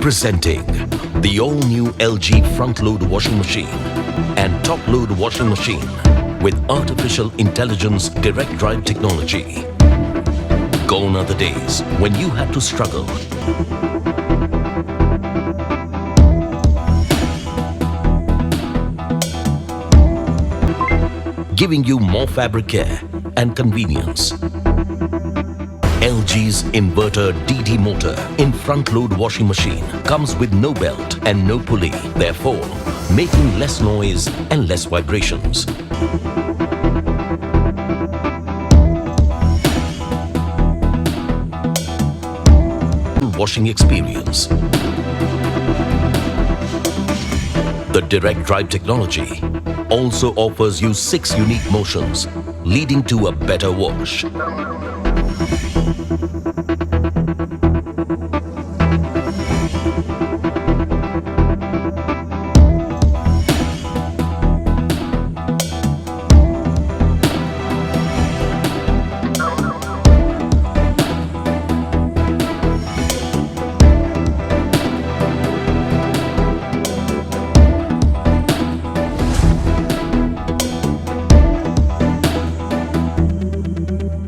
Presenting the all-new LG front-load washing machine and top-load washing machine with artificial intelligence direct drive technology. Gone are the days when you had to struggle. Giving you more fabric care and convenience. LG's inverter DD motor in front-load washing machine comes with no belt and no pulley, therefore making less noise and less vibrations. Washing experience. The direct drive technology also offers you 6 unique motions, leading to a better wash.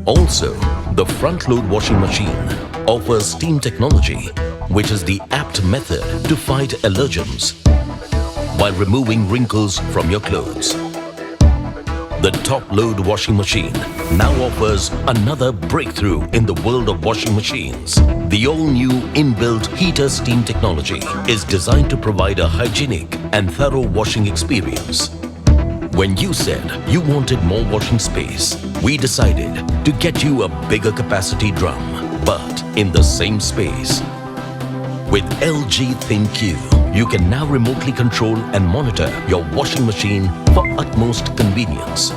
Also, the front-load washing machine offers steam technology, which is the apt method to fight allergens while removing wrinkles from your clothes. The top-load washing machine now offers another breakthrough in the world of washing machines. The all-new inbuilt heater steam technology is designed to provide a hygienic and thorough washing experience. When you said you wanted more washing space, we decided to get you a bigger capacity drum, but in the same space. With LG ThinQ, you can now remotely control and monitor your washing machine for utmost convenience.